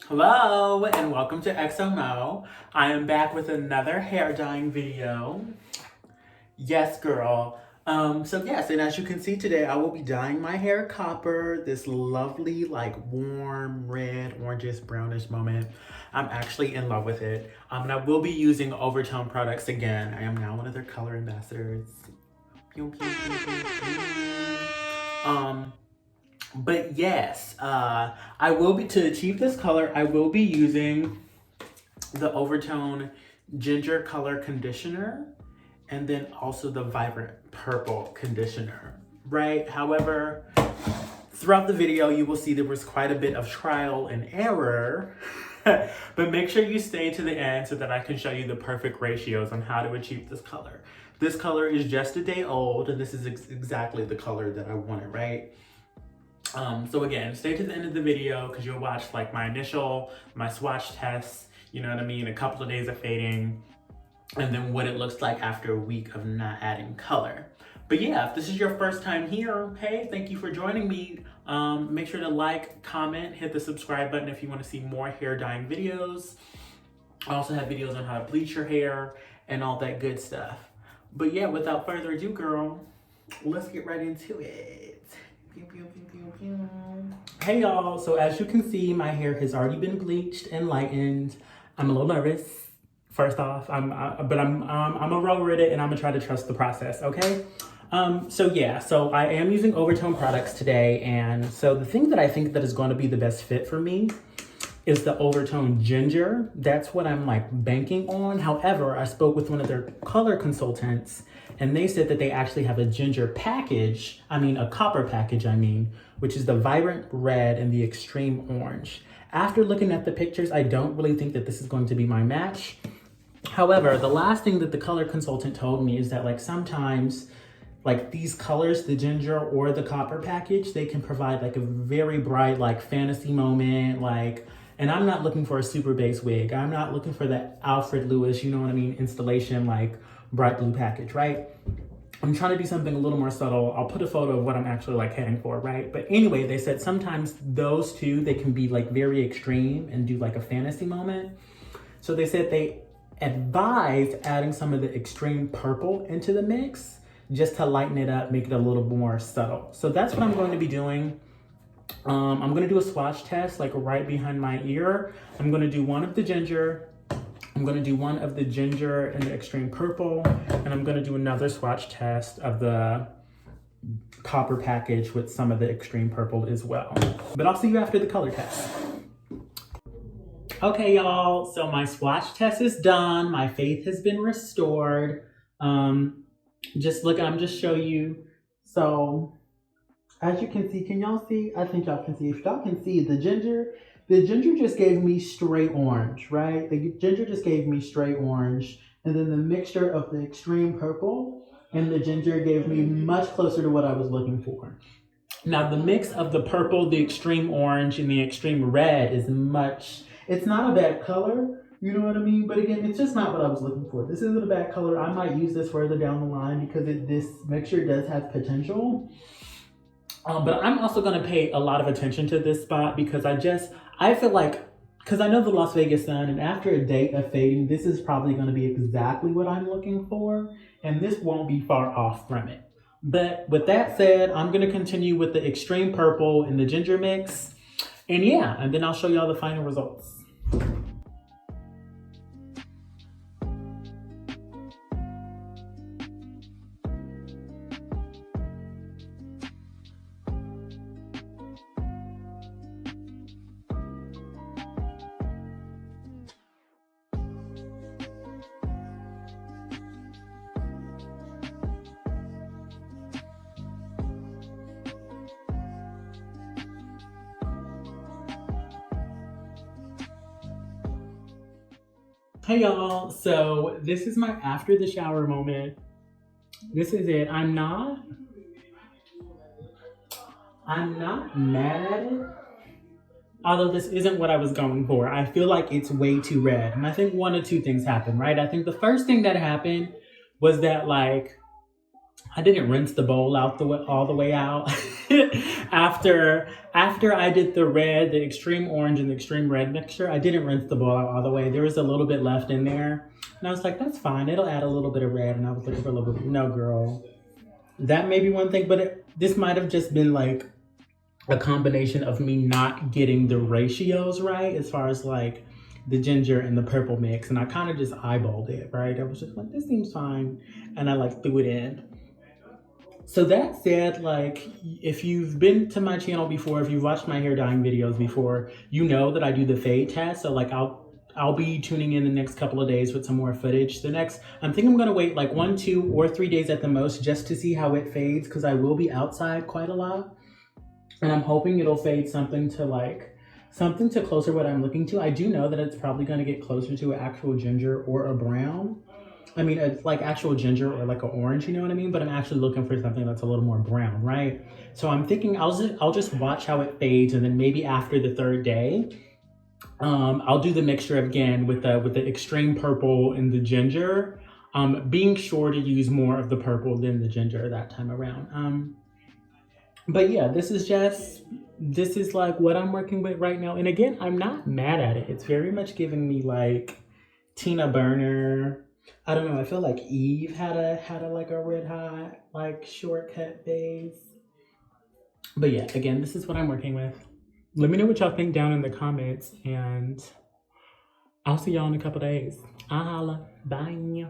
Hello and welcome to XOMO. I am back with another hair dyeing video. Yes, girl. Yes, and as you can see today, I will be dyeing my hair copper, this lovely, like warm, red, orangish, brownish moment. I'm actually in love with it. And I will be using Overtone products again. I am now one of their color ambassadors. Pew, pew, pew, pew, pew. But yes, I will be, to achieve this color, I will be using the Overtone Ginger Color Conditioner and then also the Vibrant Purple Conditioner, right? However, throughout the video, you will see there was quite a bit of trial and error, but make sure you stay to the end so that I can show you the perfect ratios on how to achieve this color. This color is just a day old, and this is exactly the color that I wanted, right? So again, stay to the end of the video because you'll watch like my swatch tests, you know what I mean, a couple of days of fading, and then what it looks like after a week of not adding color. But yeah, if this is your first time here, hey, thank you for joining me. Make sure to like, comment, hit the subscribe button if you want to see more hair dyeing videos. I also have videos on how to bleach your hair and all that good stuff. But yeah, without further ado, girl, let's get right into it. Pew, pew, pew, pew, pew. Hey y'all, so as you can see, my hair has already been bleached and lightened. I'm a little nervous. First off, I'm a roll with it, and I'm gonna try to trust the process, okay? So I am using Overtone products today, and so the thing that I think that is going to be the best fit for me is the Overtone Ginger. That's what I'm like banking on. However, I spoke with one of their color consultants, and they said that they actually have a ginger package, a copper package, which is the vibrant red and the extreme orange. After looking at the pictures, I don't really think that this is going to be my match. However, the last thing that the color consultant told me is that like sometimes like these colors, the ginger or the copper package, they can provide like a very bright like fantasy moment, and I'm not looking for a super base wig. I'm not looking for that Alfred Lewis, you know what I mean, installation like bright blue package, right? I'm trying to do something a little more subtle. I'll put a photo of what I'm actually like heading for, right? But anyway, they said sometimes those two, they can be like very extreme and do like a fantasy moment. So they said they advised adding some of the extreme purple into the mix just to lighten it up, make it a little more subtle. So that's what I'm going to be doing. I'm going to do a swatch test like right behind my ear. I'm going to do one of the ginger. I'm going to do one of the ginger and the extreme purple, and I'm going to do another swatch test of the copper package with some of the extreme purple as well. But I'll see you after the color test. Okay, y'all, so my swatch test is done. My faith has been restored. Just look, I'm just show you. So as you can see, can y'all see? I think y'all can see. If y'all can see, the ginger just gave me straight orange, right? The ginger just gave me straight orange. And then the mixture of the extreme purple and the ginger gave me much closer to what I was looking for. Now the mix of the purple, the extreme orange, and the extreme red is it's not a bad color, you know what I mean? But again, it's just not what I was looking for. This isn't a bad color. I might use this further down the line because this mixture does have potential. But I'm also gonna pay a lot of attention to this spot because I feel like, because I know the Las Vegas Sun, and after a day of fading, this is probably gonna be exactly what I'm looking for, and this won't be far off from it. But with that said, I'm gonna continue with the extreme purple and the ginger mix, and yeah, and then I'll show y'all the final results. Hey y'all, so this is my after the shower moment. This is it. I'm not mad at it. Although this isn't what I was going for. I feel like it's way too red. And I think one of two things happened, right? I think the first thing that happened was that like I didn't rinse the bowl out all the way out. After I did the red, the extreme orange and the extreme red mixture, I didn't rinse the bowl out all the way. There was a little bit left in there. And I was like, that's fine. It'll add a little bit of red. And I was looking for a little bit. No, girl. That may be one thing, but this might have just been like a combination of me not getting the ratios right as far as like the ginger and the purple mix. And I kind of just eyeballed it, right? I was just like, this seems fine. And I like threw it in. So that said, like, if you've been to my channel before, if you've watched my hair dyeing videos before, you know that I do the fade test. So like I'll be tuning in the next couple of days with some more footage. I'm thinking I'm gonna wait like 1, 2, or 3 days at the most just to see how it fades, because I will be outside quite a lot. And I'm hoping it'll fade something to closer what I'm looking to. I do know that it's probably gonna get closer to an actual ginger or a brown. I mean, it's like actual ginger or like an orange, you know what I mean? But I'm actually looking for something that's a little more brown, right? So I'm thinking I'll just watch how it fades, and then maybe after the 3rd day, I'll do the mixture again with the extreme purple and the ginger, being sure to use more of the purple than the ginger that time around. But yeah, this is like what I'm working with right now. And again, I'm not mad at it. It's very much giving me like Tina Burner. I don't know. I feel like Eve had a like a red hot like shortcut phase. But yeah, again, this is what I'm working with. Let me know what y'all think down in the comments, and I'll see y'all in a couple days. Holla. Bye.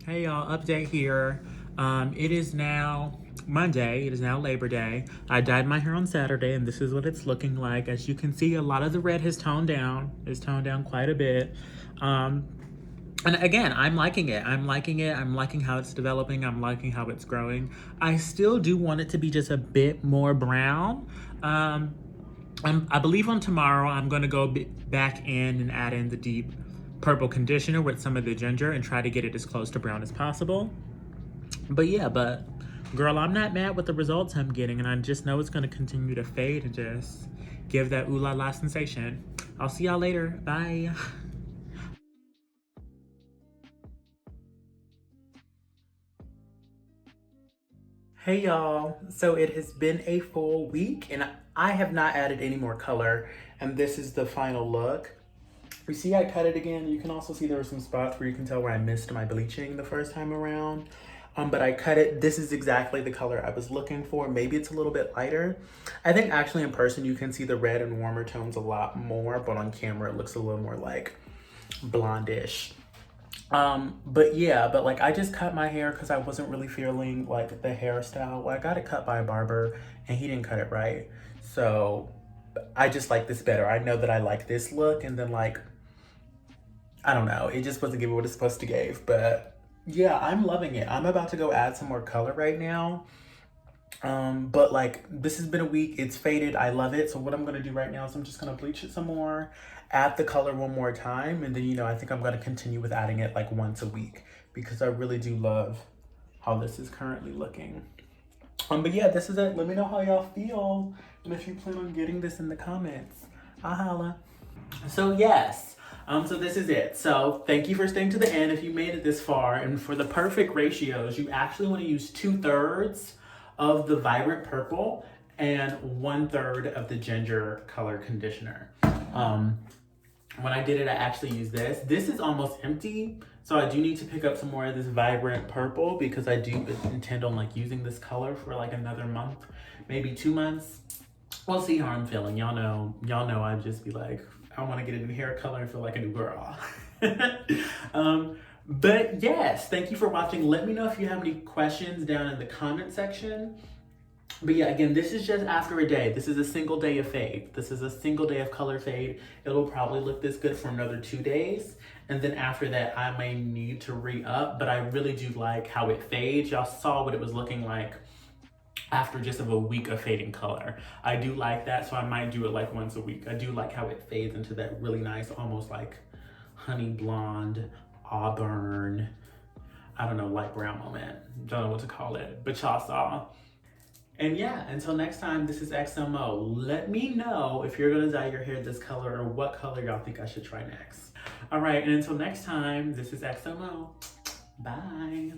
Hey y'all, update here. It is now Monday. It is now Labor Day. I dyed my hair on Saturday, and this is what it's looking like. As you can see, a lot of the red has toned down. It's toned down quite a bit. And again, I'm liking it. I'm liking how it's developing. I'm liking how it's growing. I still do want it to be just a bit more brown. I believe on tomorrow, I'm going to go back in and add in the deep purple conditioner with some of the ginger and try to get it as close to brown as possible. But yeah, girl, I'm not mad with the results I'm getting, and I just know it's going to continue to fade and just give that ooh la la sensation. I'll see y'all later. Bye. Hey y'all, so it has been a full week and I have not added any more color, and this is the final look. You see I cut it again. You can also see there were some spots where you can tell where I missed my bleaching the first time around. But I cut it. This is exactly the color I was looking for. Maybe it's a little bit lighter. I think actually in person you can see the red and warmer tones a lot more, but on camera it looks a little more like blondish. But yeah, but like I just cut my hair because I wasn't really feeling like the hairstyle. Well, I got it cut by a barber and he didn't cut it right. So I just like this better. I know that I like this look, and then like, I don't know, it just wasn't giving what it's supposed to give. But yeah, I'm loving it. I'm about to go add some more color right now. But like this has been a week, it's faded, I love it. So what I'm gonna do right now is I'm just gonna bleach it some more, add the color one more time, and then, you know, I think I'm gonna continue with adding it like once a week because I really do love how this is currently looking. But yeah, this is it. Let me know how y'all feel, and if you plan on getting this in the comments. I'll holla. So yes, so this is it. So thank you for staying to the end if you made it this far. And for the perfect ratios, you actually want to use 2/3 of the vibrant purple and 1/3 of the ginger color conditioner. When I did it, I actually used this. This is almost empty, so I do need to pick up some more of this vibrant purple because I do intend on like using this color for like another month, maybe 2 months. We'll see how I'm feeling. Y'all know I'd just be like, I want to get a new hair color and feel like a new girl. But yes, thank you for watching. Let me know if you have any questions down in the comment section. But yeah, again, this is just after a day. This is a single day of fade. This is a single day of color fade. It'll probably look this good for another 2 days. And then after that, I may need to re-up, but I really do like how it fades. Y'all saw what it was looking like after just a week of fading color. I do like that, so I might do it like once a week. I do like how it fades into that really nice, almost like honey blonde, auburn, I don't know, light brown moment. Don't know what to call it, but y'all saw. And yeah, until next time, this is XMO. Let me know if you're gonna dye your hair this color or what color y'all think I should try next. All right, and until next time, this is XMO. Bye.